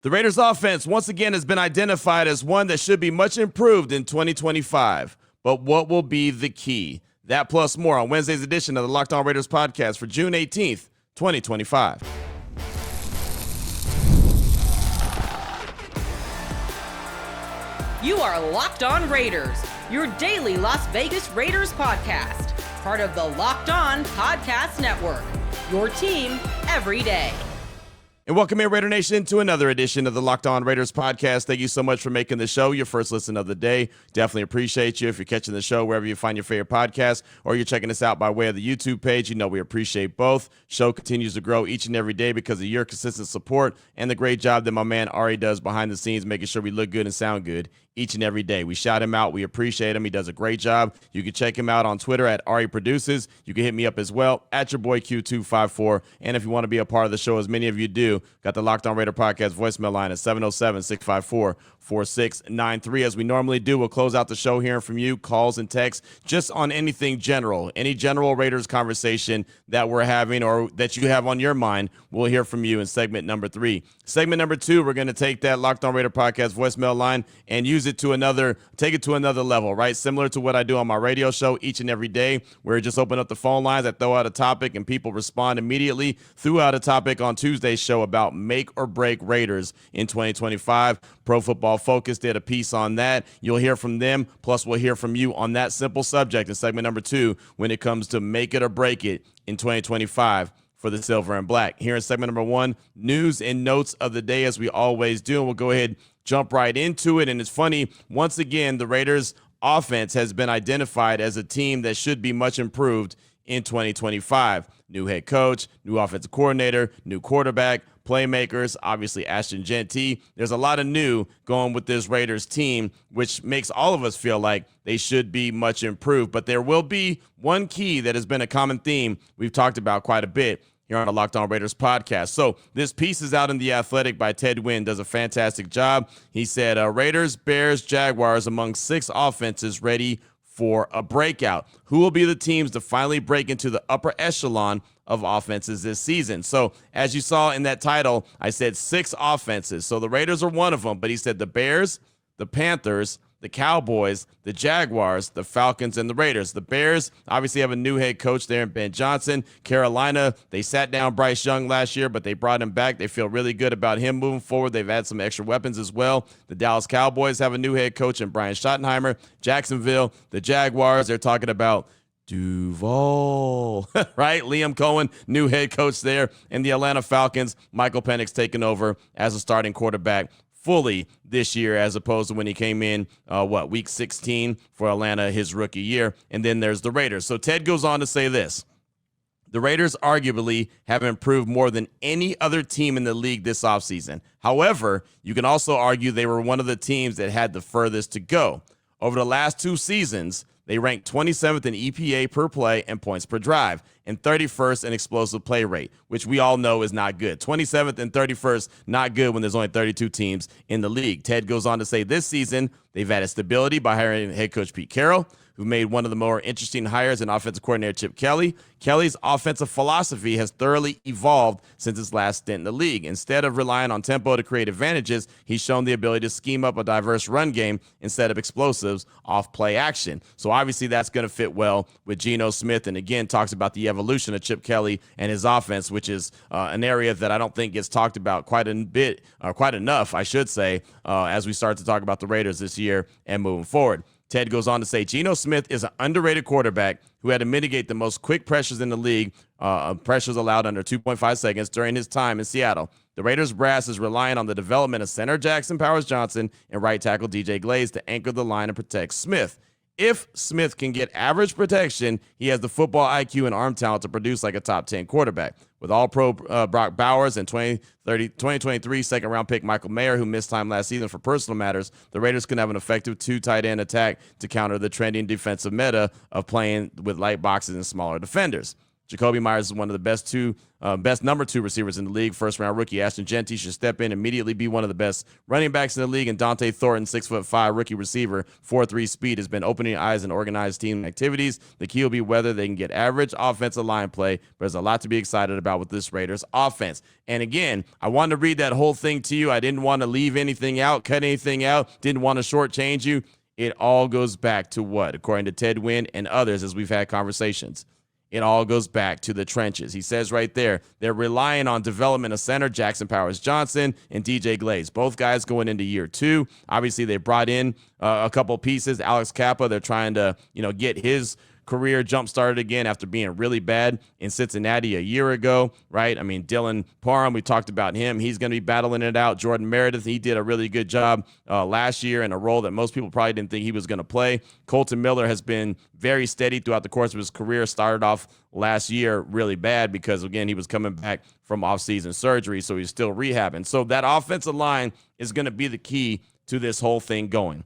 The Raiders offense once again has been identified as one that should be much improved in 2025. But what will be the key? That plus more on Wednesday's edition of the Locked On Raiders podcast for June 18th, 2025. You are Locked On Raiders, your daily Las Vegas Raiders podcast. Part of the Locked On Podcast Network, your team every day. And welcome in, Raider Nation, to another edition of the Locked On Raiders podcast. Thank you so much for making the show your first listen of the day. Definitely appreciate you. If you're catching the show wherever you find your favorite podcast, or you're checking us out by way of the YouTube page, you know we appreciate both. Show continues to grow each and every day because of your consistent support and the great job that my man Ari does behind the scenes, making sure we look good and sound good each and every day. We shout him out. We appreciate him. He does a great job. You can check him out on Twitter at Ari Produces. You can hit me up as well at your boy Q254. And if you want to be a part of the show, as many of you do, got the Locked On Raider podcast voicemail line at 707-654-4693. As we normally do, we'll close out the show hearing from you, calls and texts, just on anything general, any general Raiders conversation that we're having or that you have on your mind. We'll hear from you in segment number 3. Segment number 2, we're going to take that Locked On Raider podcast voicemail line and take it to another level, right? Similar to what I do on my radio show each and every day, where I just open up the phone lines, I throw out a topic, and people respond immediately. Threw out a topic on Tuesday's show about make or break Raiders in 2025. Pro Football Focus did a piece on that. You'll hear from them, plus we'll hear from you on that simple subject in segment number 2 when it comes to make it or break it in 2025 for the Silver and Black. Here in segment number 1, news and notes of the day, as we always do, and we'll go ahead jump right into it. And it's funny, once again, the Raiders offense has been identified as a team that should be much improved in 2025. New head coach, new offensive coordinator, new quarterback, playmakers, obviously Ashton Genty. There's a lot of new going with this Raiders team, which makes all of us feel like they should be much improved. But there will be one key that has been a common theme we've talked about quite a bit here on the Locked On Raiders podcast. So this piece is out in The Athletic by Ted Nguyen, does a fantastic job. He said, Raiders, Bears, Jaguars among 6 offenses ready for a breakout. Who will be the teams to finally break into the upper echelon of offenses this season? So as you saw in that title, I said 6 offenses. So the Raiders are one of them, but he said the Bears, the Panthers, the Cowboys, the Jaguars, the Falcons, and the Raiders. The Bears obviously have a new head coach there in Ben Johnson. Carolina, they sat down Bryce Young last year, but they brought him back. They feel really good about him moving forward. They've had some extra weapons as well. The Dallas Cowboys have a new head coach in Brian Schottenheimer. Jacksonville, the Jaguars, they're talking about Duval, right? Liam Cohen, new head coach there. And the Atlanta Falcons, Michael Penix taking over as a starting quarterback fully this year, as opposed to when he came in, week 16 for Atlanta, his rookie year. And then there's the Raiders. So Ted goes on to say this: the Raiders arguably have improved more than any other team in the league this offseason. However, you can also argue they were one of the teams that had the furthest to go. Over the last 2 seasons, they ranked 27th in EPA per play and points per drive, and 31st in explosive play rate, which we all know is not good. 27th and 31st, not good when there's only 32 teams in the league. Ted goes on to say this season, they've added stability by hiring head coach Pete Carroll, who made one of the more interesting hires in offensive coordinator Chip Kelly. Kelly's offensive philosophy has thoroughly evolved since his last stint in the league. Instead of relying on tempo to create advantages, he's shown the ability to scheme up a diverse run game instead of explosives off play action. So obviously that's going to fit well with Geno Smith, and again talks about the evolution of Chip Kelly and his offense, which is an area that I don't think gets talked about quite enough, I should say, as we start to talk about the Raiders this year and moving forward. Ted goes on to say Geno Smith is an underrated quarterback who had to mitigate the most quick pressures in the league, pressures allowed under 2.5 seconds during his time in Seattle. The Raiders brass is relying on the development of center Jackson Powers-Johnson and right tackle DJ Glaze to anchor the line and protect Smith. If Smith can get average protection, he has the football IQ and arm talent to produce like a top 10 quarterback. With All-Pro Brock Bowers and 2023 second-round pick Michael Mayer, who missed time last season for personal matters, the Raiders can have an effective 2 tight end attack to counter the trending defensive meta of playing with light boxes and smaller defenders. Jacoby Myers is one of the best number 2 receivers in the league. First-round rookie Ashton Jeanty should step in, immediately be one of the best running backs in the league. And Dante Thornton, 6'5", rookie receiver, 4.3 speed, has been opening eyes in organized team activities. The key will be whether they can get average offensive line play, but there's a lot to be excited about with this Raiders offense. And again, I wanted to read that whole thing to you. I didn't want to leave anything out, cut anything out, didn't want to shortchange you. It all goes back to what? According to Ted Wynn and others, as we've had conversations, it all goes back to the trenches. He says right there, they're relying on development of center Jackson Powers-Johnson and DJ Glaze. Both guys going into year 2. Obviously, they brought in a couple pieces. Alex Kappa, they're trying to, get his career jump-started again after being really bad in Cincinnati a year ago, right? I mean, Dylan Parham, we talked about him. He's going to be battling it out. Jordan Meredith, he did a really good job last year in a role that most people probably didn't think he was going to play. Colton Miller has been very steady throughout the course of his career. Started off last year really bad because, again, he was coming back from off-season surgery, so he's still rehabbing. So that offensive line is going to be the key to this whole thing going.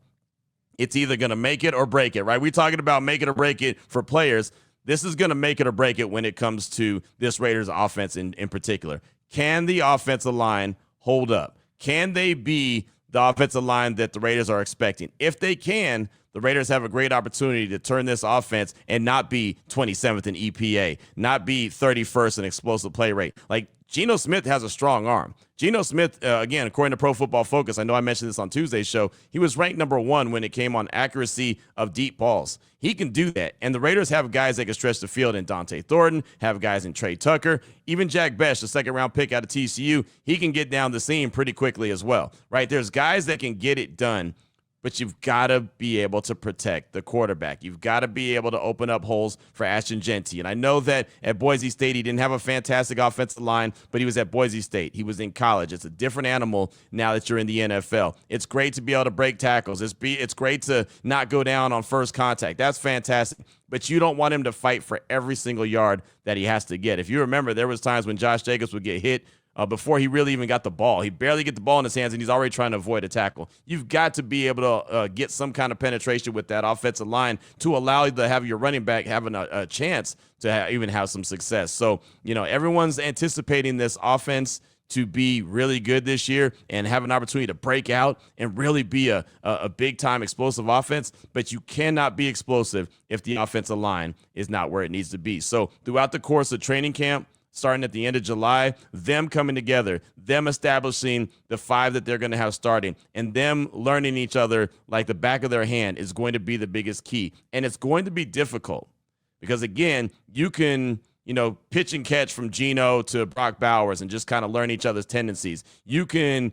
It's either going to make it or break it, right? We're talking about make it or break it for players. This is going to make it or break it when it comes to this Raiders offense in particular. Can the offensive line hold up? Can they be the offensive line that the Raiders are expecting? If they can, the Raiders have a great opportunity to turn this offense and not be 27th in EPA, not be 31st in explosive play rate. Like, Geno Smith has a strong arm. Geno Smith, again, according to Pro Football Focus, I know I mentioned this on Tuesday's show, he was ranked number 1 when it came on accuracy of deep balls. He can do that. And the Raiders have guys that can stretch the field in Dante Thornton, have guys in Trey Tucker, even Jack Besh, the second-round pick out of TCU, he can get down the seam pretty quickly as well, right? There's guys that can get it done, but you've got to be able to protect the quarterback. You've got to be able to open up holes for Ashton Jeanty. And I know that at Boise State, he didn't have a fantastic offensive line, but he was at Boise State. He was in college. It's a different animal now that you're in the NFL. It's great to be able to break tackles. It's great to not go down on first contact. That's fantastic. But you don't want him to fight for every single yard that he has to get. If you remember, there was times when Josh Jacobs would get hit before he really even got the ball. He barely get the ball in his hands, and he's already trying to avoid a tackle. You've got to be able to get some kind of penetration with that offensive line to allow you to have your running back having a chance to even have some success. So, everyone's anticipating this offense to be really good this year and have an opportunity to break out and really be a big-time explosive offense, but you cannot be explosive if the offensive line is not where it needs to be. So throughout the course of training camp, starting at the end of July, them coming together, them establishing the 5 that they're going to have starting, and them learning each other like the back of their hand is going to be the biggest key. And it's going to be difficult because, again, you can, pitch and catch from Geno to Brock Bowers and just kind of learn each other's tendencies. You can,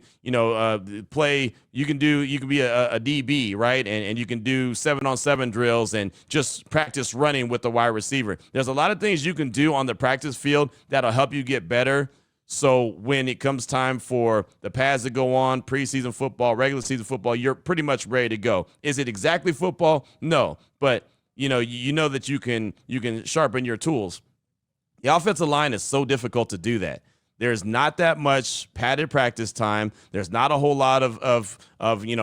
play, you can be a DB, right? And you can do 7-on-7 drills and just practice running with the wide receiver. There's a lot of things you can do on the practice field that'll help you get better. So when it comes time for the pads to go on, preseason football, regular season football, you're pretty much ready to go. Is it exactly football? No, but you know that you can sharpen your tools. The offensive line is so difficult to do that. There's not that much padded practice time. There's not a whole lot of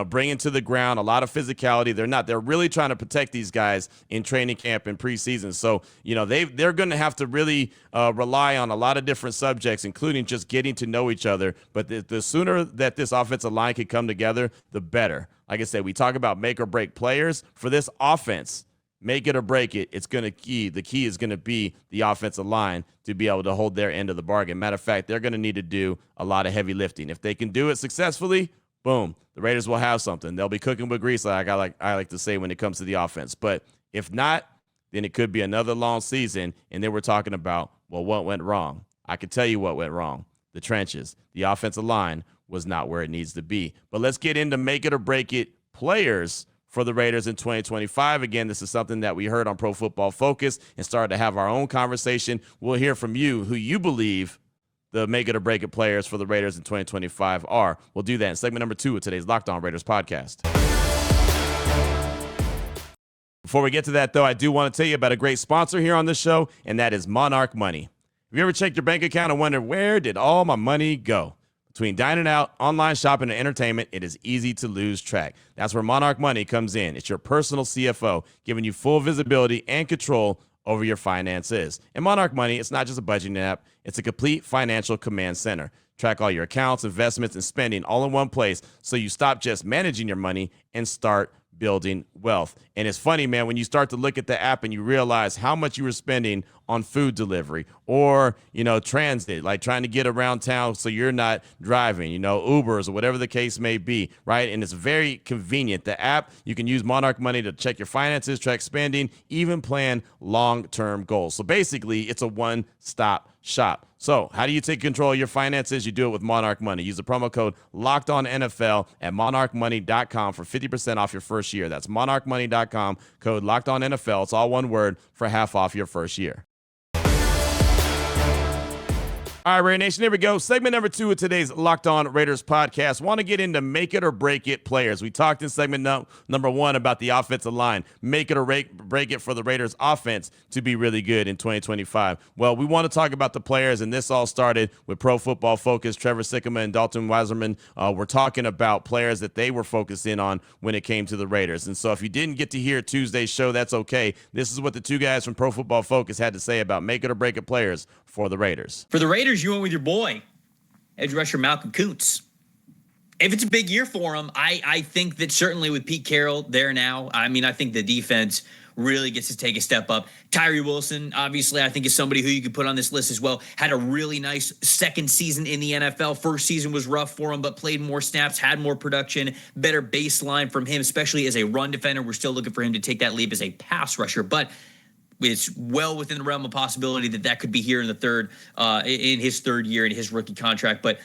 bringing to the ground, a lot of physicality. They're really trying to protect these guys in training camp and preseason. So, they're going to have to really rely on a lot of different subjects, including just getting to know each other. But the sooner that this offensive line can come together, the better. Like I said, we talk about make or break players for this offense. Make it or break it, the key is going to be the offensive line to be able to hold their end of the bargain. Matter of fact, they're going to need to do a lot of heavy lifting. If they can do it successfully, boom, the Raiders will have something. They'll be cooking with grease, like I like to say when it comes to the offense. But if not, then it could be another long season, and then we're talking about, well, what went wrong? I can tell you what went wrong. The trenches. The offensive line was not where it needs to be. But let's get into make it or break it players for the Raiders in 2025. Again, this is something that we heard on Pro Football Focus and started to have our own conversation. We'll hear from you who you believe the make it or break it players for the Raiders in 2025 are. We'll do that in segment number 2 of today's Locked On Raiders podcast. Before we get to that, though, I do want to tell you about a great sponsor here on this show, and that is Monarch Money. Have you ever checked your bank account and wondered, where did all my money go? Between dining out, online shopping, and entertainment, it is easy to lose track. That's where Monarch Money comes in. It's your personal CFO, giving you full visibility and control over your finances. And Monarch Money, it's not just a budgeting app, it's a complete financial command center. Track all your accounts, investments, and spending all in one place so you stop just managing your money and start building wealth. And it's funny, man, when you start to look at the app and you realize how much you were spending on food delivery or, transit, like trying to get around town so you're not driving, Ubers or whatever the case may be, right? And it's very convenient. The app, you can use Monarch Money to check your finances, track spending, even plan long-term goals. So basically, it's a one-stop shop. So how do you take control of your finances? You do it with Monarch Money. Use the promo code LOCKEDONNFL at monarchmoney.com for 50% off your first year. That's monarchmoney.com, code LOCKEDONNFL. It's all one word for half off your first year. All right, Raider Nation, here we go. Segment number 2 of today's Locked On Raiders podcast. Want to get into make it or break it players. We talked in segment number 1 about the offensive line. Make it or break it for the Raiders offense to be really good in 2025. Well, we want to talk about the players, and this all started with Pro Football Focus. Trevor Sikkema and Dalton Weiserman were talking about players that they were focusing on when it came to the Raiders. And so if you didn't get to hear Tuesday's show, that's okay. This is what the two guys from Pro Football Focus had to say about make it or break it players for the Raiders. For the Raiders, you went with your boy, edge rusher Malcolm Kuntz. If it's a big year for him, I think that certainly with Pete Carroll there now, I think the defense really gets to take a step up. Tyree Wilson, obviously, I think is somebody who you could put on this list as well. Had a really nice second season in the NFL. First season was rough for him, but played more snaps, had more production, better baseline from him, especially as a run defender. We're still looking for him to take that leap as a pass rusher, but it's well within the realm of possibility that could be here in his third year in his rookie contract. But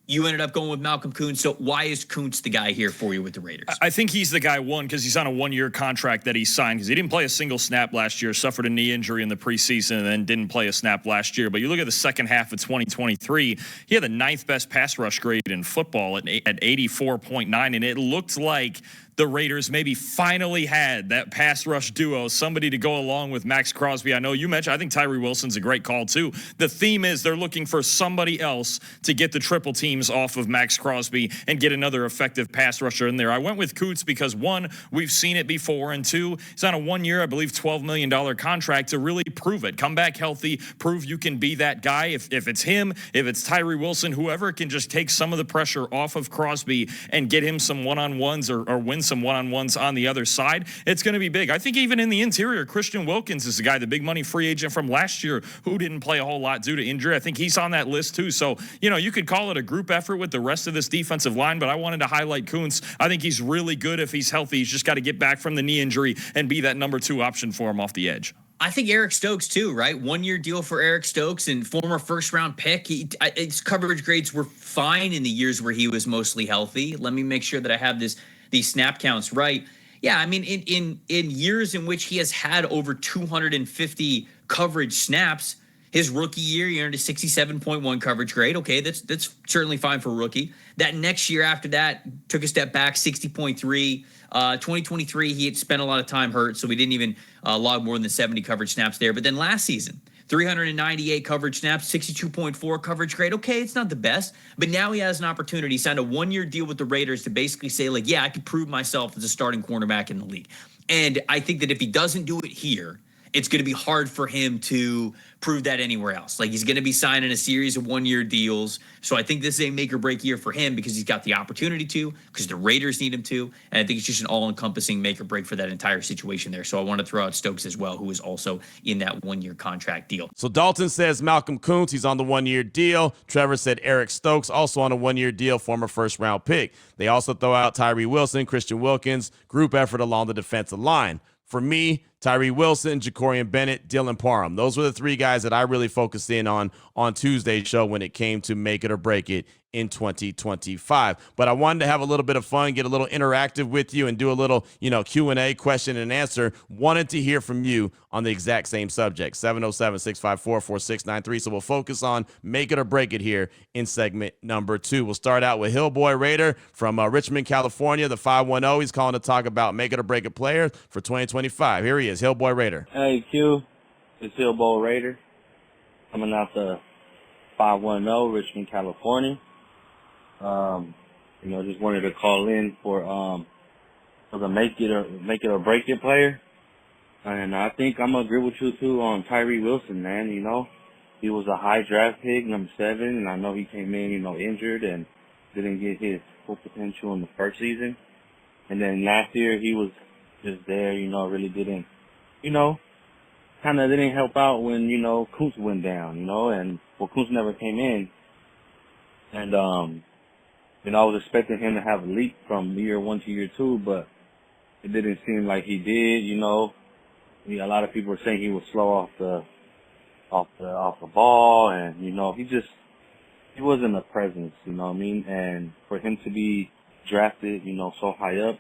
you ended up going with Malcolm Kuntz. So why is Kuntz the guy here for you with the Raiders? I think he's the guy, one, because he's on a one-year contract that he signed because he didn't play a single snap last year, suffered a knee injury in the preseason, and then didn't play a snap last year. But you look at the second half of 2023, he had the 9th best pass rush grade in football at 84.9, and it looked like the Raiders maybe finally had that pass rush duo, somebody to go along with Max Crosby. I know you mentioned, I think Tyree Wilson's a great call too. The theme is they're looking for somebody else to get the triple teams off of Max Crosby and get another effective pass rusher in there. I went with Kuntz because, one, we've seen it before, and two, he's on a 1 year, I believe, $12 million contract to really prove it. Come back healthy, prove you can be that guy. If it's him, if it's Tyree Wilson, whoever can just take some of the pressure off of Crosby and get him some one-on-ones or win some one-on-ones on the other side, it's going to be big. I think even in the interior, Christian Wilkins is the guy, the big money free agent from last year who didn't play a whole lot due to injury. I think he's on that list too. So, you could call it a group effort with the rest of this defensive line, but I wanted to highlight Kuntz. I think he's really good if he's healthy. He's just got to get back from the knee injury and be that number 2 option for him off the edge. I think Eric Stokes too, right? 1 year deal for Eric Stokes and former first round pick. His coverage grades were fine in the years where he was mostly healthy. Let me make sure that I have these snap counts right. Yeah, in years in which he has had over 250 coverage snaps, his rookie year, he earned a 67.1 coverage grade. Okay, that's certainly fine for a rookie. That next year after that, took a step back, 60.3. 2023, he had spent a lot of time hurt, so we didn't even log more than 70 coverage snaps there. But then last season, 398 coverage snaps, 62.4 coverage grade. Okay, it's not the best, but now he has an opportunity. He signed a 1 year deal with the Raiders to basically say, I could prove myself as a starting cornerback in the league. And I think that if he doesn't do it here, it's going to be hard for him to prove that anywhere else. He's going to be signing a series of 1 year deals. So I think this is a make or break year for him because he's got the opportunity to, because the Raiders need him to. And I think it's just an all encompassing make or break for that entire situation there. So I want to throw out Stokes as well, who is also in that 1 year contract deal. So Dalton says Malcolm Kuntz, he's on the 1 year deal. Trevor said Eric Stokes, also on a 1 year deal, former first round pick. They also throw out Tyree Wilson, Christian Wilkins, group effort along the defensive line. For me, Tyree Wilson, Jacorian Bennett, Dylan Parham. Those were the 3 guys that I really focused in on Tuesday's show when it came to make it or break it in 2025. But I wanted to have a little bit of fun, get a little interactive with you, and do a little, Q&A, question and answer. Wanted to hear from you on the exact same subject, 707-654-4693. So we'll focus on make it or break it here in segment number 2. We'll start out with Hillboy Raider from Richmond, California, the 510. He's calling to talk about make it or break it players for 2025. Here he is, Hillboy Raider. Hey, Q. It's Hillboy Raider coming out the 510, Richmond, California. Just wanted to call in for the make it or break it player. And I think I'm going to agree with you, too, on Tyree Wilson, man. You know, he was a high draft pick, number 7, and I know he came in, injured and didn't get his full potential in the first season. And then last year he was just there, really didn't, kind of didn't help out when, Kuntz went down, and, Kuntz never came in. And, I was expecting him to have a leap from year 1 to year 2, but it didn't seem like he did, A lot of people were saying he was slow off the ball, and, he wasn't a presence, And for him to be drafted, so high up,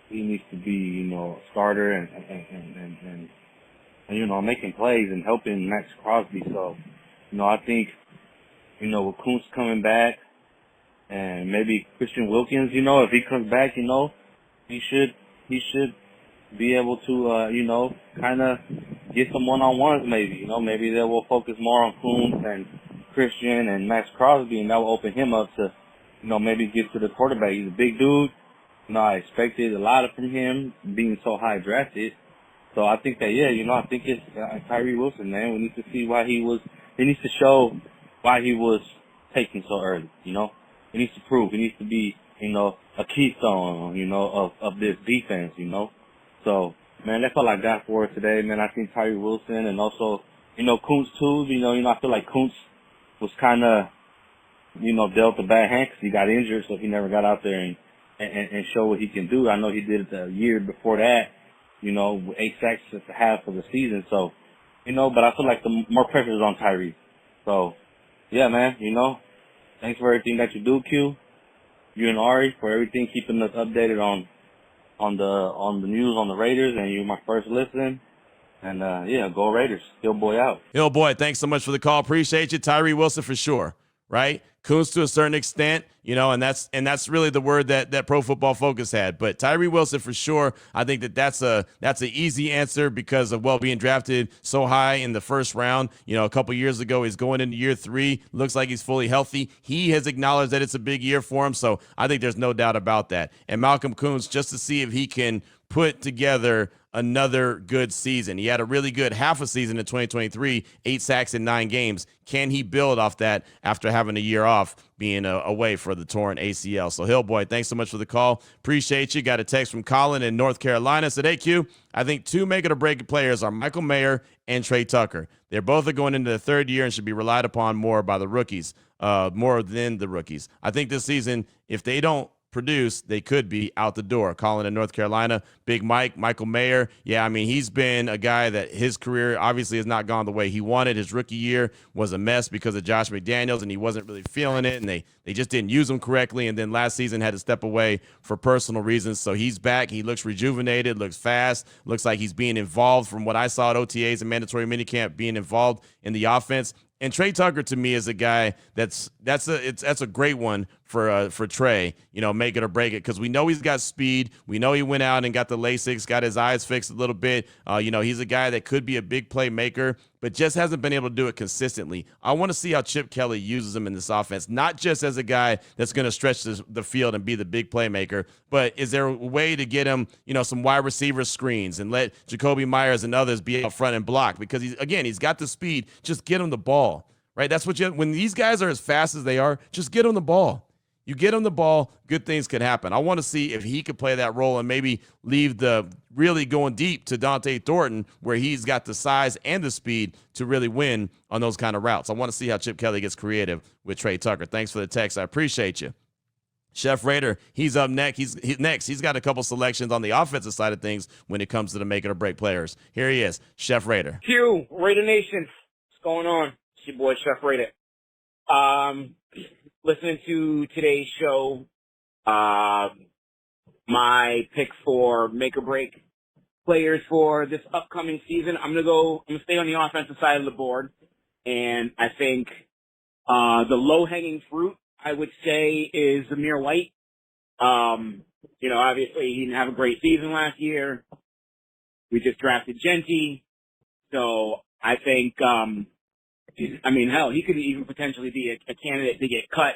he needs to be, a starter and making plays and helping Max Crosby. So, I think, with Kuntz coming back and maybe Christian Wilkins, if he comes back, he should be able to, kind of get some one-on-ones maybe, Maybe they will focus more on Kuntz and Christian and Max Crosby, and that will open him up to, maybe get to the quarterback. He's a big dude. I expected a lot from him being so high drafted. So I think that, I think it's Tyree Wilson, man. We need to see he needs to show why he was taken so early, He needs to prove. He needs to be, a keystone, of this defense, So, man, that's all I got for it today, man. I think Tyree Wilson and also, Kuntz too. I feel like Kuntz was kind of, dealt a bad hand because he got injured, so he never got out there and show what he can do. I know he did it the year before that, with 8 sacks at the half of the season. So, but I feel like the more pressure is on Tyree. So, yeah, man, thanks for everything that you do, Q. You and Ari for everything, keeping us updated on the news on the Raiders, and you're my first listen. And, go Raiders. Hill Boy out. Hill Boy, thanks so much for the call. Appreciate you. Tyree Wilson for sure, right? Kuntz to a certain extent, and that's really the word that Pro Football Focus had. But Tyree Wilson for sure, I think that's an easy answer because of being drafted so high in the first round. A couple years ago, he's going into year 3. Looks like he's fully healthy. He has acknowledged that it's a big year for him, so I think there's no doubt about that. And Malcolm Kuntz, just to see if he can put together another good season. He had a really good half a season in 2023, 8 sacks in 9 games. Can he build off that after having a year off, being away for the torn ACL? So, Hill Boy, thanks so much for the call. Appreciate you. Got a text from Colin in North Carolina. Said, hey, Q, I think 2 make-it-or-break players are Michael Mayer and Trey Tucker. They're both going into the 3rd year and should be relied upon more by the rookies, more than the rookies. I think this season, if they don't produce, they could be out the door. Colin in North Carolina. Big Michael Mayer. Yeah, I mean, he's been a guy that his career obviously has not gone the way he wanted. His rookie year was a mess because of Josh McDaniels, and he wasn't really feeling it, and they just didn't use him correctly. And then last season had to step away for personal reasons. So he's back. He looks rejuvenated, looks fast, looks like he's being involved from what I saw at OTAs and mandatory minicamp, being involved in the offense. And Trey Tucker, to me, is a guy that's a great one for Trey, make it or break it, because we know he's got speed. We know he went out and got the LASIKs, got his eyes fixed a little bit. He's a guy that could be a big playmaker, but just hasn't been able to do it consistently. I want to see how Chip Kelly uses him in this offense, not just as a guy that's going to stretch the field and be the big playmaker, but is there a way to get him, some wide receiver screens and let Jacoby Myers and others be out front and block? Because he's got the speed. Just get him the ball, right? That's what when these guys are as fast as they are, just get him the ball. You get him the ball, good things could happen. I want to see if he could play that role and maybe leave the really going deep to Dante Thornton, where he's got the size and the speed to really win on those kind of routes. I want to see how Chip Kelly gets creative with Trey Tucker. Thanks for the text. I appreciate you. Chef Raider, he's up next. He's got a couple selections on the offensive side of things when it comes to the make it or break players. Here he is, Chef Raider. Q, Raider Nation, what's going on? It's your boy, Chef Raider. Listening to today's show, my pick for make or break players for this upcoming season, I'm gonna stay on the offensive side of the board. And I think, the low hanging fruit, I would say, is Zamir White. Obviously he didn't have a great season last year. We just drafted Genty. So I think, he could even potentially be a candidate to get cut,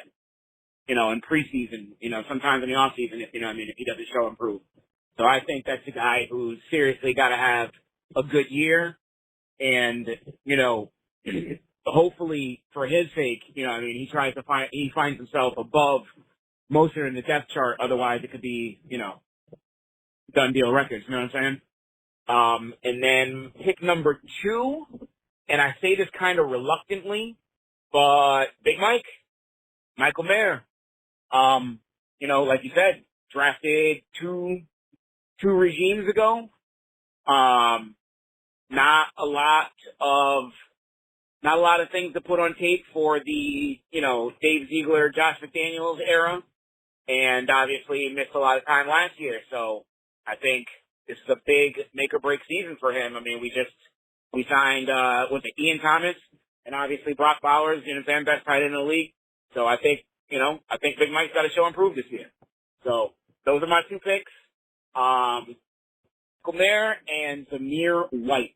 in preseason, sometimes in the off season, if he doesn't show improve. So I think that's a guy who's seriously got to have a good year. And, hopefully for his sake, he finds himself above Mostert in the depth chart. Otherwise it could be, done deal records. You know what I'm saying? And then pick number 2, and I say this kind of reluctantly, but Big Mike, Michael Mayer, like you said, drafted two regimes ago. Not a lot of things to put on tape for the, Dave Ziegler, Josh McDaniels era. And obviously he missed a lot of time last year. So I think this is a big make or break season for him. I mean, we signed, Ian Thomas, and obviously Brock Bowers, Van best tight end in the league. So I think Big Mike's got to show improve this year. So those are my 2 picks. Mayer and Zamir White.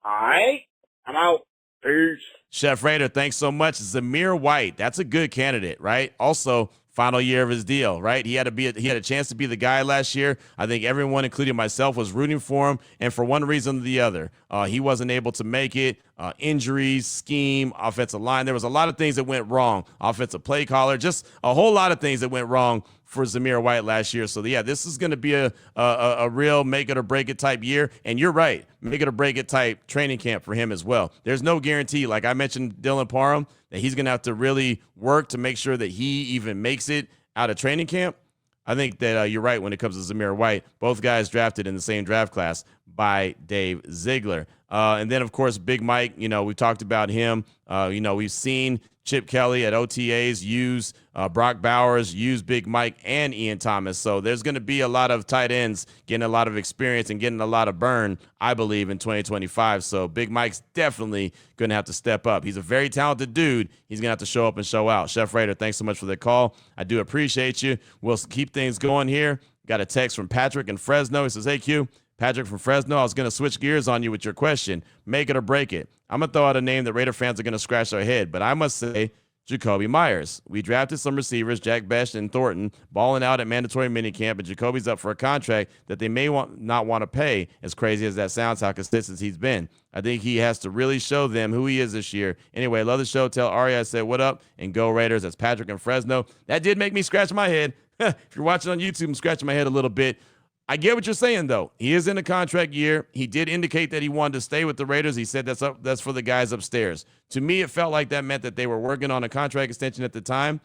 All right, I'm out. Peace. Chef Raider, thanks so much. Zamir White, that's a good candidate, right? Also, final year of his deal, right? He had a chance to be the guy last year. I think everyone, including myself, was rooting for him, and for one reason or the other, he wasn't able to make it. Injuries, scheme, offensive line. There was a lot of things that went wrong. Offensive play caller, just a whole lot of things that went wrong for Zamir White last year. So, yeah, this is going to be a real make it or break it type year. And you're right, make it or break it type training camp for him as well. There's no guarantee, like I mentioned Dylan Parham, that he's going to have to really work to make sure that he even makes it out of training camp. I think that you're right when it comes to Zamir White. Both guys drafted in the same draft class by Dave Ziegler. And then, of course, Big Mike, we talked about him. We've seen Chip Kelly at OTAs use Brock Bowers, use Big Mike and Ian Thomas. So there's going to be a lot of tight ends getting a lot of experience and getting a lot of burn, I believe, in 2025. So Big Mike's definitely going to have to step up. He's a very talented dude. He's going to have to show up and show out. Chef Raider, thanks so much for the call. I do appreciate you. We'll keep things going here. Got a text from Patrick in Fresno. He says, hey, Q. Patrick from Fresno, I was going to switch gears on you with your question. Make it or break it. I'm going to throw out a name that Raider fans are going to scratch their head, but I must say Jacoby Myers. We drafted some receivers, Jack Best and Thornton, balling out at mandatory minicamp, and Jacoby's up for a contract that they may not want to pay, as crazy as that sounds, how consistent he's been. I think he has to really show them who he is this year. Anyway, love the show. Tell Ari I said what up, and go Raiders. That's Patrick in Fresno. That did make me scratch my head. If you're watching on YouTube, I'm scratching my head a little bit. I get what you're saying, though. He is in a contract year. He did indicate that he wanted to stay with the Raiders. He said that's for the guys upstairs. To me, it felt like that meant that they were working on a contract extension at the time.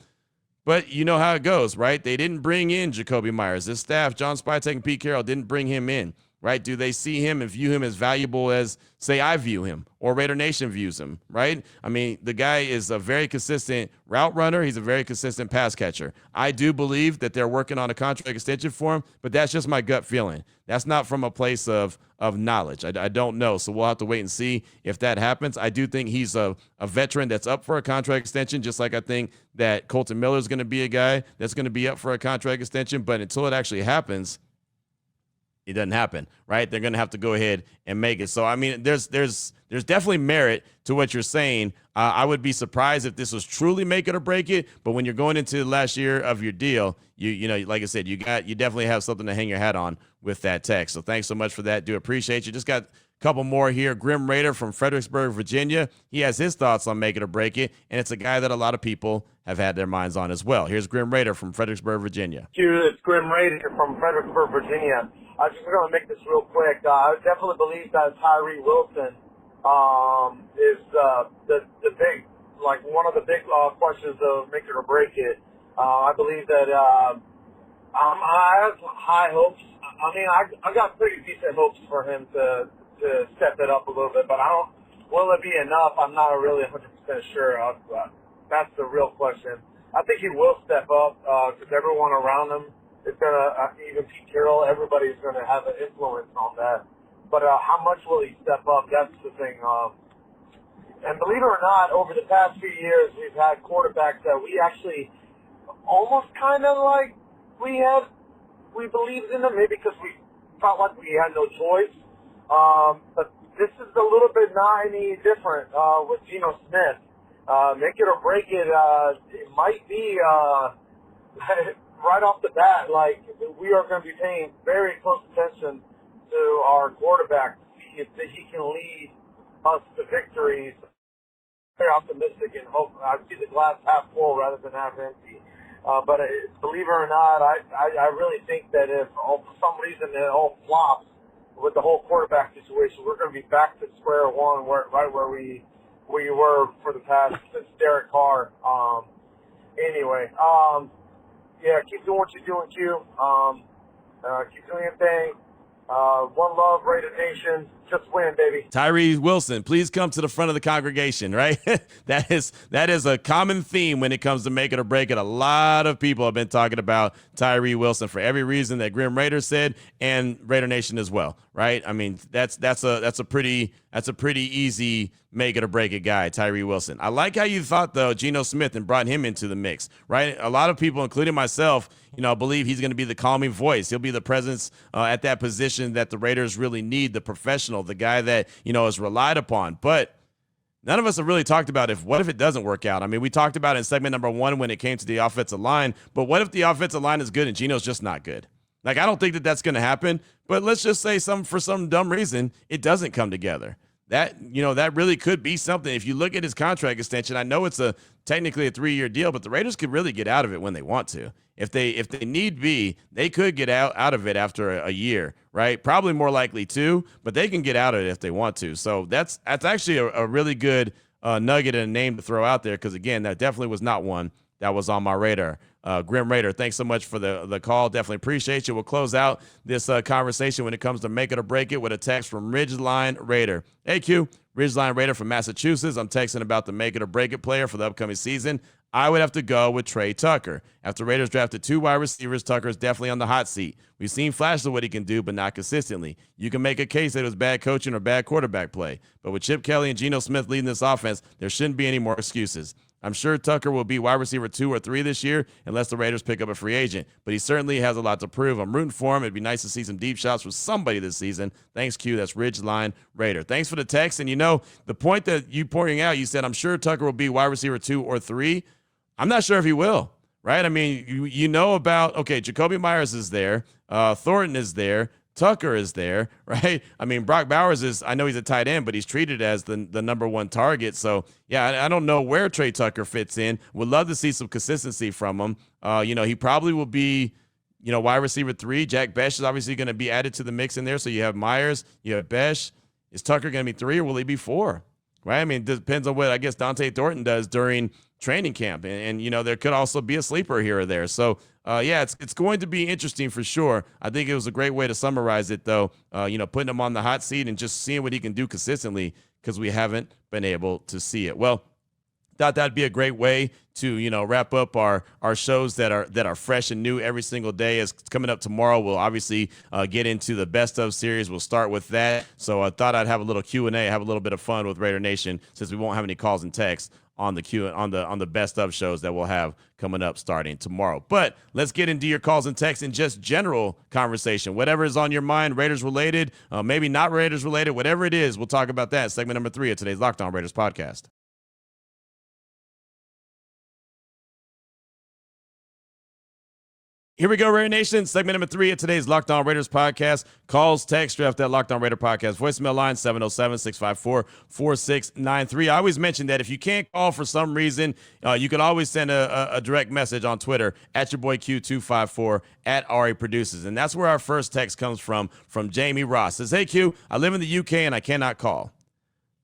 But you know how it goes, right? They didn't bring in Jacoby Myers. This staff, John Spytek and Pete Carroll, didn't bring him in, right? Do they see him and view him as valuable as, say, I view him or Raider Nation views him, right? I mean, the guy is a very consistent route runner. He's a very consistent pass catcher. I do believe that they're working on a contract extension for him, but that's just my gut feeling. That's not from a place of knowledge. I don't know, so we'll have to wait and see if that happens. I do think he's a veteran that's up for a contract extension, just like I think that Colton Miller is going to be a guy that's going to be up for a contract extension, but until it actually happens, it doesn't happen, right? They're going to have to go ahead and make it. So, I mean, there's definitely merit to what you're saying. I would be surprised if this was truly make it or break it. But when you're going into the last year of your deal, you know, like I said, you definitely have something to hang your hat on with that text. So thanks so much for that. Do appreciate you. Just got a couple more here. Grim Raider from Fredericksburg, Virginia. He has his thoughts on make it or break it, and it's a guy that a lot of people have had their minds on as well. Here's Grim Raider from Fredericksburg, Virginia. It's Grim Raider from Fredericksburg, Virginia. I'm just going to make this real quick. I definitely believe that Tyree Wilson is the big, like one of the big questions of make it or break it. I believe that I have high hopes. I mean, I got pretty decent hopes for him to step it up a little bit, but I don't. Will it be enough? I'm not really 100% sure. That's the real question. I think he will step up because everyone around him is gonna, even Pete Carroll, everybody's gonna have an influence on that. But how much will he step up? That's the thing. And believe it or not, over the past few years, we've had quarterbacks that we actually almost kind of like we believed in them, maybe because we felt like we had no choice. But this is a little bit not any different with Geno Smith. Make it or break it, it might be right off the bat, like we are going to be paying very close attention to our quarterback to see if he can lead us to victories, very optimistic and hope. I see the glass half full rather than half empty. But believe it or not, I really think that if for some reason it all flops with the whole quarterback situation, we're going to be back to square one, right where we were for the past since Derek Carr. Anyway, yeah, keep doing what you're doing, Q. Keep doing your thing. One love, Raider Nation. Just win, baby. Tyree Wilson, please come to the front of the congregation, right? that is a common theme when it comes to make it or break it. A lot of people have been talking about Tyree Wilson for every reason that Grim Raider said, and Raider Nation as well, right? I mean, that's a pretty easy make it or break it guy, Tyree Wilson. I like how you thought, though, Geno Smith and brought him into the mix, right? A lot of people, including myself, believe he's going to be the calming voice. He'll be the presence at that position that the Raiders really need, the professional, the guy that, is relied upon. But none of us have really talked about what if it doesn't work out? I mean, we talked about it in segment number 1 when it came to the offensive line, but what if the offensive line is good and Geno's just not good? Like, I don't think that that's going to happen, but let's just say for some dumb reason, it doesn't come together. That really could be something. If you look at his contract extension, I know it's technically a 3-year deal, but the Raiders could really get out of it when they want to. If they need be, they could get out of it after a year, right? Probably more likely 2, but they can get out of it if they want to. So that's actually a really good nugget and a name to throw out there, because, again, that definitely was not one that was on my radar. Grim Raider, thanks so much for the call. Definitely appreciate you. We'll close out this conversation when it comes to make it or break it with a text from Ridgeline Raider. Hey, Q, Ridgeline Raider from Massachusetts. I'm texting about the make it or break it player for the upcoming season. I would have to go with Trey Tucker. After Raiders drafted 2 wide receivers, Tucker is definitely on the hot seat. We've seen flashes of what he can do, but not consistently. You can make a case that it was bad coaching or bad quarterback play. But with Chip Kelly and Geno Smith leading this offense, there shouldn't be any more excuses. I'm sure Tucker will be wide receiver 2 or 3 this year unless the Raiders pick up a free agent, but he certainly has a lot to prove. I'm rooting for him. It'd be nice to see some deep shots from somebody this season. Thanks, Q. That's Ridgeline Raider. Thanks for the text. And, the point that you pointing out, you said, I'm sure Tucker will be wide receiver 2 or 3. I'm not sure if he will, right? I mean, Jacoby Myers is there. Thornton is there. Tucker is there, right? I mean, Brock Bowers I know he's a tight end, but he's treated as the number 1 target. So, yeah, I don't know where Trey Tucker fits in. Would love to see some consistency from him. He probably will be, wide receiver 3. Jack Besh is obviously going to be added to the mix in there. So you have Myers, you have Besh. Is Tucker going to be 3 or will he be 4? Right? I mean, it depends on what, I guess, Dante Thornton does during training camp. And there could also be a sleeper here or there. So, it's going to be interesting for sure. I think it was a great way to summarize it, though, putting him on the hot seat and just seeing what he can do consistently, because we haven't been able to see it. Well, thought that'd be a great way to, wrap up our shows that are fresh and new every single day. As coming up tomorrow, we'll obviously get into the best of series. We'll start with that. So I thought I'd have a little Q&A, have a little bit of fun with Raider Nation, since we won't have any calls and texts on the best of shows that we'll have coming up starting tomorrow. But let's get into your calls and texts and just general conversation. Whatever is on your mind, Raiders related, maybe not Raiders related, whatever it is, we'll talk about that. Segment number 3 of today's Locked On Raiders podcast. Here we go, Raider Nation. Segment number 3 of today's Locked On Raiders podcast. Calls, text, draft that Locked On Raider podcast. Voicemail line 707-654-4693. I always mention that if you can't call for some reason, you can always send a direct message on Twitter at your boy Q254 at Ari Produces. And that's where our first text comes from Jamie Ross. Says, hey Q, I live in the UK and I cannot call.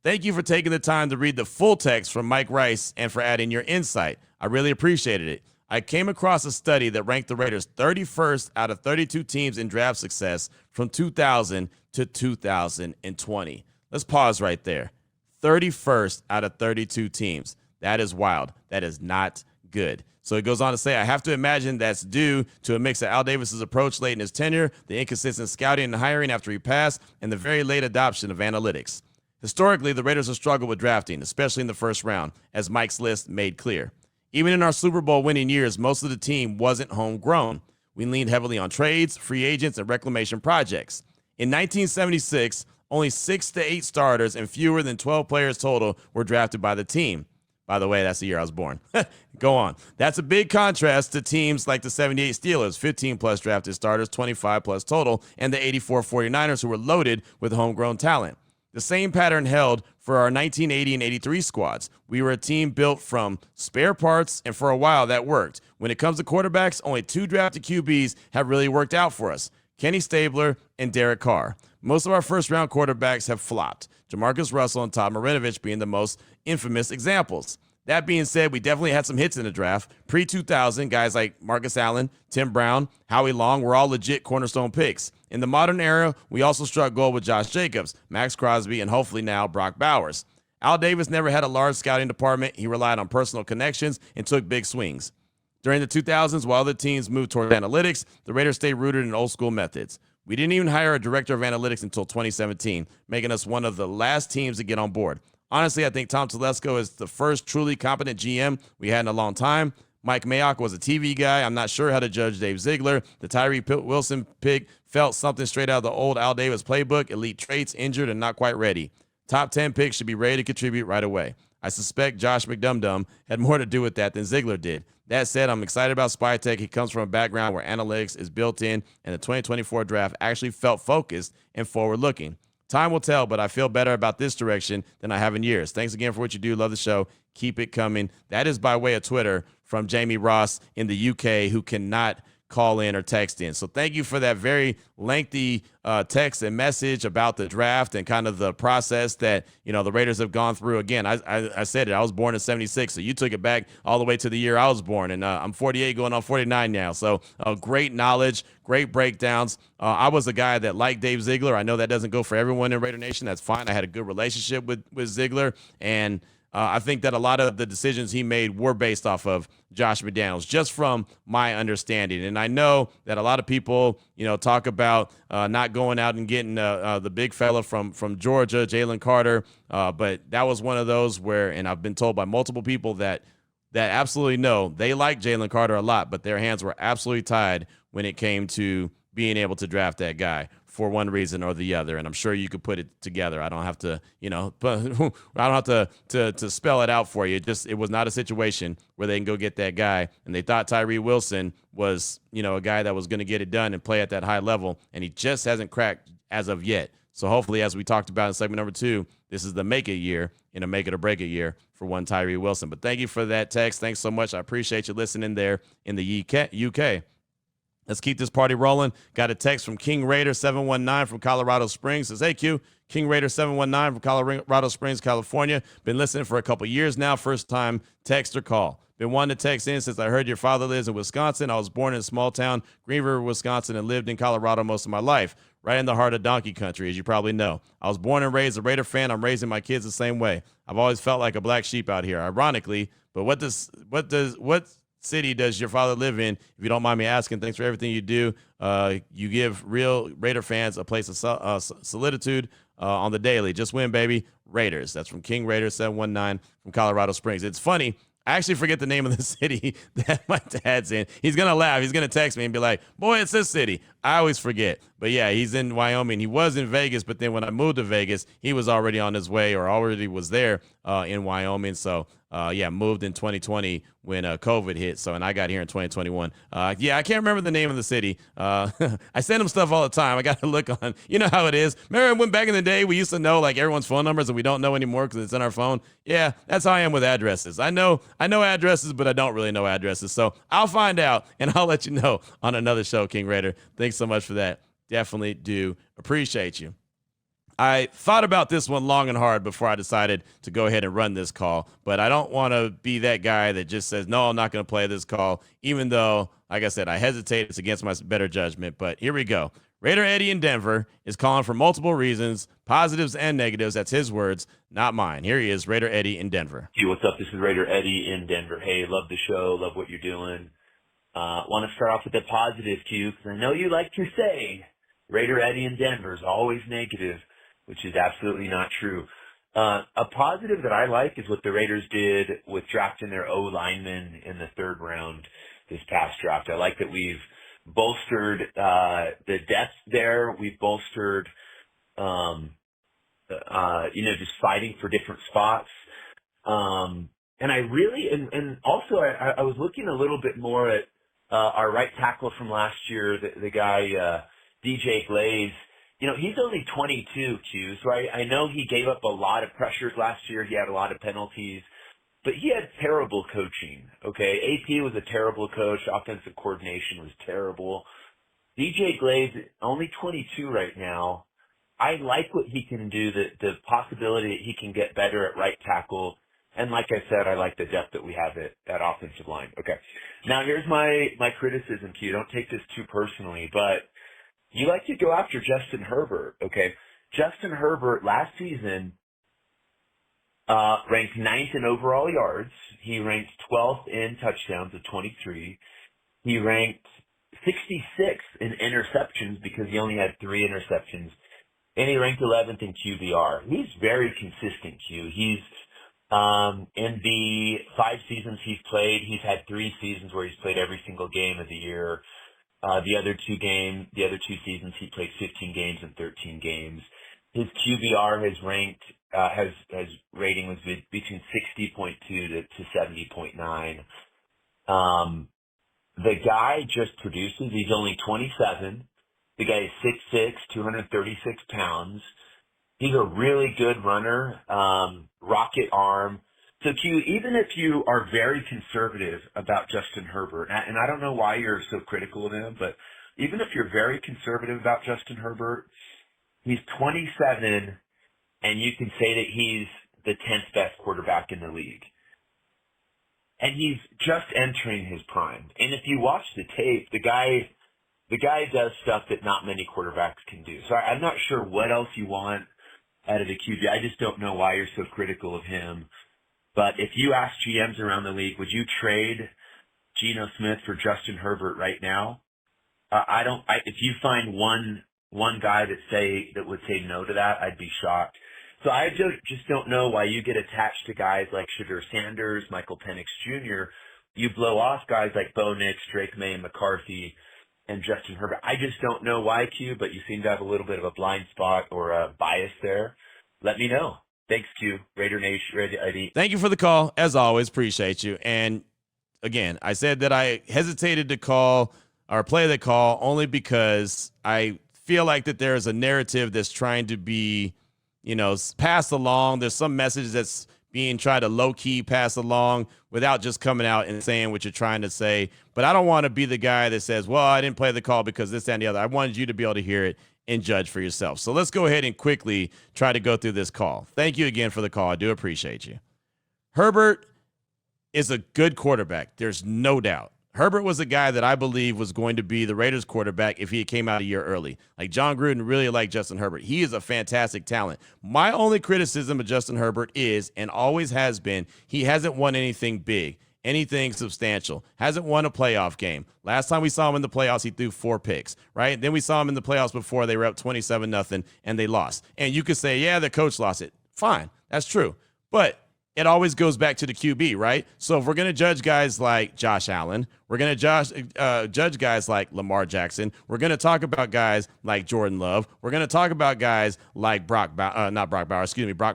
Thank you for taking the time to read the full text from Mike Rice and for adding your insight. I really appreciated it. I came across a study that ranked the Raiders 31st out of 32 teams in draft success from 2000 to 2020. Let's pause right there. 31st out of 32 teams. That is wild. That is not good. So it goes on to say, I have to imagine that's due to a mix of Al Davis's approach late in his tenure, the inconsistent scouting and hiring after he passed, and the very late adoption of analytics. Historically, the Raiders have struggled with drafting, especially in the first round, as Mike's list made clear. Even in our Super Bowl winning years, most of the team wasn't homegrown. We leaned heavily on trades, free agents, and reclamation projects. In 1976, only 6 to 8 starters and fewer than 12 players total were drafted by the team. By the way, that's the year I was born. Go on. That's a big contrast to teams like the 78 Steelers, 15-plus drafted starters, 25-plus total, and the 84 49ers, who were loaded with homegrown talent. The same pattern held for our 1980 and 83 squads. We were a team built from spare parts, and for a while that worked. When it comes to quarterbacks, only 2 drafted QBs have really worked out for us: Kenny Stabler and Derek Carr. Most of our first-round quarterbacks have flopped, Jamarcus Russell and Todd Marinovich being the most infamous examples. That being said, we definitely had some hits in the draft. Pre-2000, guys like Marcus Allen, Tim Brown, Howie Long were all legit cornerstone picks. In the modern era, we also struck gold with Josh Jacobs, Max Crosby, and hopefully now Brock Bowers. Al Davis never had a large scouting department. He relied on personal connections and took big swings. During the 2000s, while other teams moved toward analytics, the Raiders stayed rooted in old school methods. We didn't even hire a director of analytics until 2017, making us one of the last teams to get on board. Honestly, I think Tom Telesco is the first truly competent GM we had in a long time. Mike Mayock was a TV guy. I'm not sure how to judge Dave Ziegler. The Tyree Wilson pick felt something straight out of the old Al Davis playbook: elite traits, injured, and not quite ready. Top 10 picks should be ready to contribute right away. I suspect Josh McDumdum had more to do with that than Ziegler did. That said, I'm excited about Spytek. He comes from a background where analytics is built in, and the 2024 draft actually felt focused and forward-looking. Time will tell, but I feel better about this direction than I have in years. Thanks again for what you do. Love the show. Keep it coming. That is by way of Twitter from Jamie Ross in the UK, who cannot call in or text in. So thank you for that very lengthy text and message about the draft and kind of the process that, you know, the Raiders have gone through. Again, I said it. I was born in 76, so you took it back all the way to the year I was born, and I'm 48 going on 49 now. So great knowledge, great breakdowns. I was a guy that liked Dave Ziegler. I know that doesn't go for everyone in Raider Nation. That's fine. I had a good relationship with Ziegler, and I think that a lot of the decisions he made were based off of Josh McDaniels, just from my understanding. And I know that a lot of people, you know, talk about not going out and getting the big fella from Georgia, Jalen Carter. But that was one of those where, and I've been told by multiple people that absolutely know they like Jalen Carter a lot, but their hands were absolutely tied when it came to being able to draft that guy for one reason or the other. And I'm sure you could put it together. I don't have to, you know, I don't have to spell it out for you. It was not a situation where they can go get that guy. And they thought Tyree Wilson was, you know, a guy that was going to get it done and play at that high level. And he just hasn't cracked as of yet. So hopefully, as we talked about in segment number 2, this is the make it year and a make it or break it year for one Tyree Wilson. But thank you for that text. Thanks so much. I appreciate you listening there in the UK. Let's keep this party rolling. Got a text from King Raider 719 from Colorado Springs. Says, hey, Q, King Raider 719 from Colorado Springs, California. Been listening for a couple years now. First time text or call. Been wanting to text in since I heard your father lives in Wisconsin. I was born in a small town, Green River, Wisconsin, and lived in Colorado most of my life, right in the heart of donkey country, as you probably know. I was born and raised a Raider fan. I'm raising my kids the same way. I've always felt like a black sheep out here, ironically. But what city does your father live in, if you don't mind me asking? Thanks for everything you do. You give real Raider fans a place of solitude on the daily. Just win, baby. Raiders. That's from King Raider 719 from Colorado Springs. It's funny, I actually forget the name of the city that my dad's in. He's going to laugh. He's going to text me and be like, boy, it's this city. I always forget. But yeah, he's in Wyoming. He was in Vegas, but then when I moved to Vegas, he was already on his way or already was there in Wyoming. So moved in 2020 when COVID hit. So, and I got here in 2021. I can't remember the name of the city. I send him stuff all the time. I got to look on, you know how it is. Remember when back in the day we used to know like everyone's phone numbers and we don't know anymore because it's in our phone? Yeah, that's how I am with addresses. I know addresses, but I don't really know addresses. So I'll find out and I'll let you know on another show, King Raider. Thanks so much for that. Definitely do appreciate you. I thought about this one long and hard before I decided to go ahead and run this call, but I don't want to be that guy that just says, no, I'm not going to play this call, even though, like I said, I hesitate. It's against my better judgment, but here we go. Raider Eddie in Denver is calling for multiple reasons, positives and negatives. That's his words, not mine. Here he is, Raider Eddie in Denver. Hey, what's up? This is Raider Eddie in Denver. Hey, love the show. Love what you're doing. Want to start off with the positive, Q, because I know you like to say Raider Eddie in Denver is always negative, which is absolutely not true. A positive that I like is what the Raiders did with drafting their O-linemen in the 3rd round this past draft. I like that we've bolstered the depth there. We've bolstered, just fighting for different spots. And I really, and also I was looking a little bit more at our right tackle from last year, the guy DJ Glaze. He's only 22, Q, so I know he gave up a lot of pressures last year. He had a lot of penalties, but he had terrible coaching, okay? AP was a terrible coach. Offensive coordination was terrible. DJ Glaze, only 22 right now. I like what he can do, the possibility that he can get better at right tackle. And like I said, I like the depth that we have at offensive line. Okay. Now here's my criticism, Q. Don't take this too personally, but you like to go after Justin Herbert, okay? Justin Herbert last season ranked 9th in overall yards. He ranked 12th in touchdowns of 23. He ranked 66th in interceptions because he only had 3 interceptions. And he ranked 11th in QBR. He's very consistent, Q. He's in the 5 seasons he's played, he's had 3 seasons where he's played every single game of the year. The other two seasons he played 15 games and 13 games. His QBR his rating was between 60.2 to 70.9. The guy just produces. He's only 27. The guy is 6'6", 236 pounds. He's a really good runner, rocket arm. So, Q, even if you are very conservative about Justin Herbert, and I don't know why you're so critical of him, but even if you're very conservative about Justin Herbert, he's 27, and you can say that he's the 10th best quarterback in the league. And he's just entering his prime. And if you watch the tape, the guy does stuff that not many quarterbacks can do. So I'm not sure what else you want out of the QB. I just don't know why you're so critical of him. But if you ask GMs around the league, would you trade Geno Smith for Justin Herbert right now? If you find one guy that would say no to that, I'd be shocked. So I just don't know why you get attached to guys like Shedeur Sanders, Michael Penix Jr. You blow off guys like Bo Nix, Drake May, McCarthy, and Justin Herbert. I just don't know why, Q, but you seem to have a little bit of a blind spot or a bias there. Let me know. Thanks, Q. Raider Nation, Raider ID. Thank you for the call. As always, appreciate you. And again, I said that I hesitated to call or play the call only because I feel like that there is a narrative that's trying to be, passed along. There's some message that's being tried to low-key pass along without just coming out and saying what you're trying to say. But I don't want to be the guy that says, well, I didn't play the call because this, that, and the other. I wanted you to be able to hear it and judge for yourself. So let's go ahead and quickly try to go through this call. Thank you again for the call. I do appreciate you. Herbert is a good quarterback. There's no doubt. Herbert was a guy that I believe was going to be the Raiders quarterback if he came out a year early. Like John Gruden really liked Justin Herbert. He is a fantastic talent. My only criticism of Justin Herbert is, and always has been, he hasn't won anything big, anything substantial, hasn't won a playoff game. Last time we saw him in the playoffs, he threw 4 picks, right? Then we saw him in the playoffs before they were up 27-0 and they lost. And you could say, yeah, the coach lost it. Fine, that's true. But it always goes back to the QB, right? So if we're going to judge guys like Josh Allen, we're going to judge guys like Lamar Jackson, we're going to talk about guys like Jordan Love, we're going to talk about guys like Brock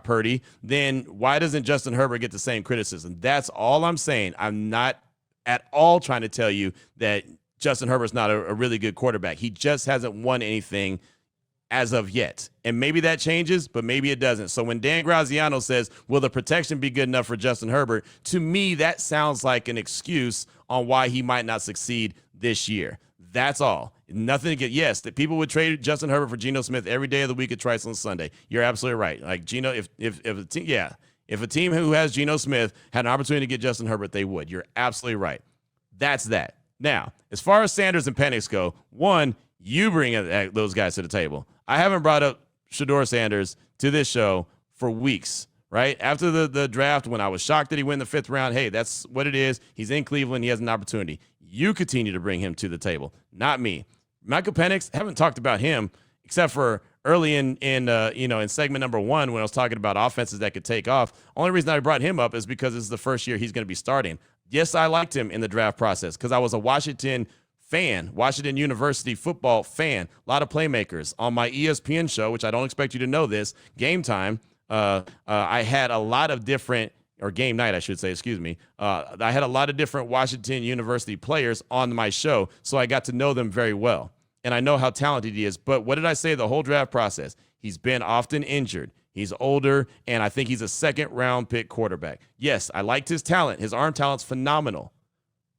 Purdy, then why doesn't Justin Herbert get the same criticism? That's all I'm saying. I'm not at all trying to tell you that Justin Herbert's not a really good quarterback. He just hasn't won anything as of yet. And maybe that changes, but maybe it doesn't. So when Dan Graziano says, will the protection be good enough for Justin Herbert? To me, that sounds like an excuse on why he might not succeed this year. That's all. Nothing to get. Yes, that people would trade Justin Herbert for Geno Smith every day of the week at Trice on Sunday. You're absolutely right. Like Geno, if a team who has Geno Smith had an opportunity to get Justin Herbert, they would. You're absolutely right. That's that. Now, as far as Sanders and Penix go, one, you bring those guys to the table. I haven't brought up Shedeur Sanders to this show for weeks, right? After the draft, when I was shocked that he went in the 5th round, hey, that's what it is. He's in Cleveland. He has an opportunity. You continue to bring him to the table, not me. Michael Penix, haven't talked about him except for early in segment number 1 when I was talking about offenses that could take off. Only reason I brought him up is because this is the first year he's going to be starting. Yes, I liked him in the draft process because I was a Washington University football fan, a lot of playmakers. On my ESPN show, which I don't expect you to know this, Gametime, I had a lot of different, or Game Night, I should say, excuse me. I had a lot of different Washington University players on my show, so I got to know them very well. and I know how talented he is. But what did I say the whole draft process? He's been often injured. He's older, and I think he's a second-round pick quarterback. Yes, I liked his talent. His arm talent's phenomenal.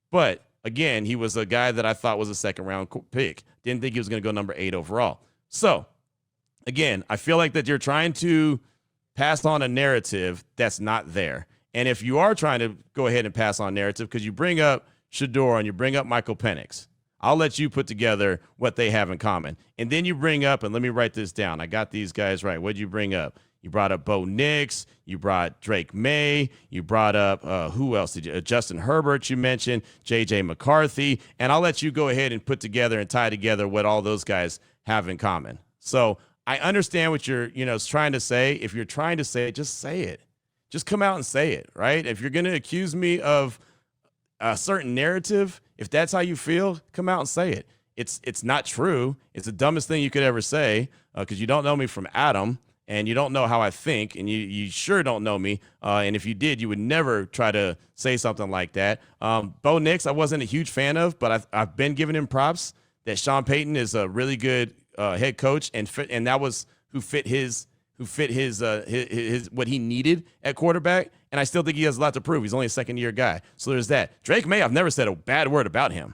But, again, he was a guy that I thought was a second-round pick. Didn't think he was going to go number 8 overall. So, again, I feel like that you're trying to pass on a narrative that's not there. And if you are trying to go ahead and pass on narrative because you bring up Shador and you bring up Michael Penix, I'll let you put together what they have in common. And then you bring up, and let me write this down. I got these guys right. What did you bring up? You brought up Bo Nix. You brought Drake May. You brought up, who else did you? Justin Herbert, you mentioned, J.J. McCarthy. And I'll let you go ahead and put together and tie together what all those guys have in common. So I understand what you're, trying to say. If you're trying to say it, just say it. Just come out and say it, right? If you're going to accuse me of a certain narrative, if that's how you feel, come out and say it. It's not true. It's the dumbest thing you could ever say because you don't know me from Adam and you don't know how I think and you sure don't know me. And if you did, you would never try to say something like that. Bo Nix, I wasn't a huge fan of, but I've been giving him props that Sean Payton is a really good head coach and that was who fit his what he needed at quarterback. And I still think he has a lot to prove. He's only a second-year guy. So there's that. Drake May, I've never said a bad word about him.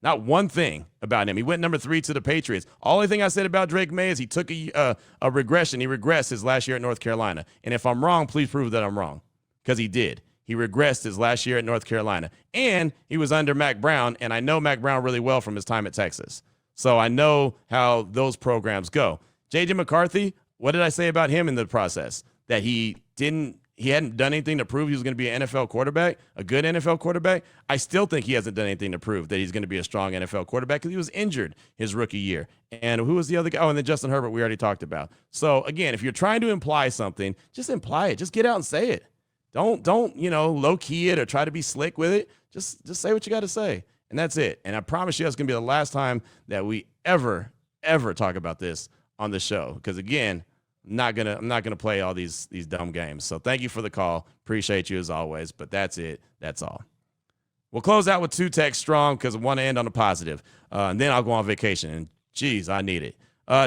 Not one thing about him. He went number 3 to the Patriots. Only thing I said about Drake May is he took a regression. He regressed his last year at North Carolina. And if I'm wrong, please prove that I'm wrong because he did. He regressed his last year at North Carolina. And he was under Mac Brown, and I know Mac Brown really well from his time at Texas. So I know how those programs go. J.J. McCarthy, what did I say about him in the process? That he hadn't done anything to prove he was going to be an NFL quarterback, a good NFL quarterback. I still think he hasn't done anything to prove that he's going to be a strong NFL quarterback because he was injured his rookie year. And who was the other guy? Oh, and then Justin Herbert we already talked about. So, again, if you're trying to imply something, just imply it. Just get out and say it. Don't low-key it or try to be slick with it. Just say what you got to say, and that's it. And I promise you that's going to be the last time that we ever talk about this on the show because, again, I'm not gonna play all these dumb games. So thank you for the call. Appreciate you as always. But that's it. That's all. We'll close out with 2 texts strong because I want to end on a positive. And then I'll go on vacation. And geez, I need it.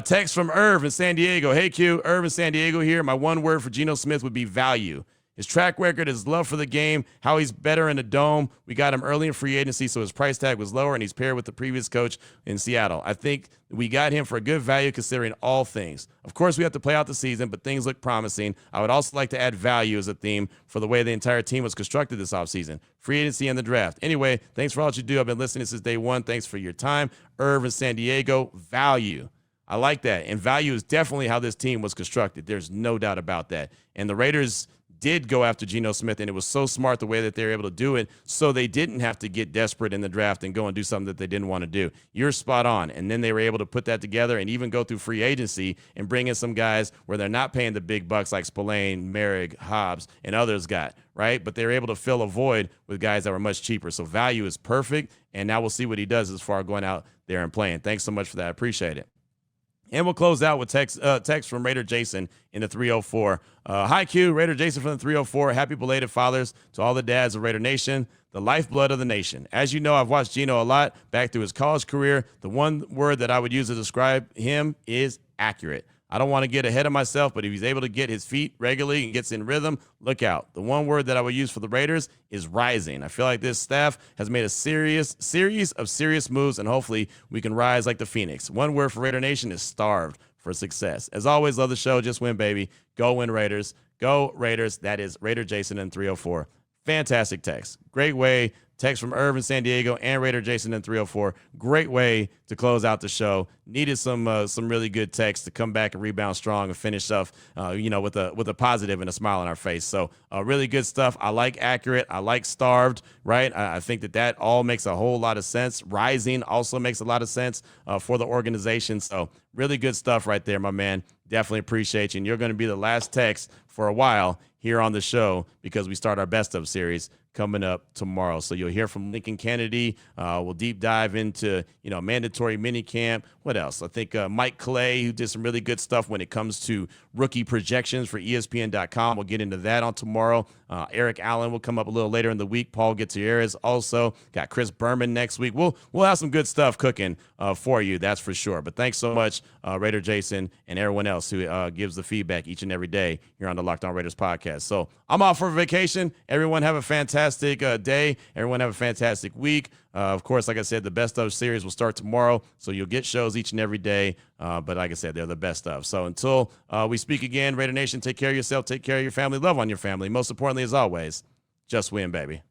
Text from Irv in San Diego. Hey Q, Irv in San Diego here. My one word for Geno Smith would be value. His track record, his love for the game, how he's better in a dome. We got him early in free agency, so his price tag was lower, and he's paired with the previous coach in Seattle. I think we got him for a good value considering all things. Of course, we have to play out the season, but things look promising. I would also like to add value as a theme for the way the entire team was constructed this offseason. Free agency and the draft. Anyway, thanks for all that you do. I've been listening since day one. Thanks for your time. Irv in San Diego, value. I like that. And value is definitely how this team was constructed. There's no doubt about that. And the Raiders did go after Geno Smith, and it was so smart the way that they were able to do it so they didn't have to get desperate in the draft and go and do something that they didn't want to do. You're spot on. And then they were able to put that together and even go through free agency and bring in some guys where they're not paying the big bucks like Spillane, Merrick, Hobbs, and others got, right? But they were able to fill a void with guys that were much cheaper. So value is perfect, and now we'll see what he does as far as going out there and playing. Thanks so much for that. I appreciate it. And we'll close out with text from Raider Jason in the 304. Hi, Q. Raider Jason from the 304. Happy belated fathers to all the dads of Raider Nation, the lifeblood of the nation. As you know, I've watched Geno a lot back through his college career. The one word that I would use to describe him is accurate. I don't want to get ahead of myself, but if he's able to get his feet regularly and gets in rhythm, look out. The one word that I would use for the Raiders is rising. I feel like this staff has made a series of serious moves, and hopefully we can rise like the Phoenix. One word for Raider Nation is starved for success. As always, love the show. Just win, baby. Go win, Raiders. Go Raiders. That is Raider Jason in 304. Fantastic text. Great way. Text from Irvin, San Diego, and Raider Jason in 304. Great way to close out the show. Needed some really good text to come back and rebound strong and finish off, with a positive and a smile on our face. So really good stuff. I like accurate. I like starved. Right. I think that all makes a whole lot of sense. Rising also makes a lot of sense for the organization. So really good stuff right there, my man. Definitely appreciate you. And you're going to be the last text for a while here on the show because we start our best of series coming up tomorrow. So you'll hear from Lincoln Kennedy. We'll deep dive into, mandatory mini camp. What else? I think Mike Clay, who did some really good stuff when it comes to rookie projections for ESPN.com. We'll get into that on tomorrow. Eric Allen will come up a little later in the week. Paul Gutierrez also. Got Chris Berman next week. We'll have some good stuff cooking for you, that's for sure. But thanks so much, Raider Jason and everyone else who gives the feedback each and every day here on the Locked On Raiders podcast. So I'm off for vacation. Everyone have a fantastic day. Everyone have a fantastic week. Of course, like I said, the best of series will start tomorrow, so you'll get shows each and every day. But like I said, they're the best of. So until we speak again, Raider Nation, take care of yourself, take care of your family, love on your family. Most importantly, as always, just win, baby.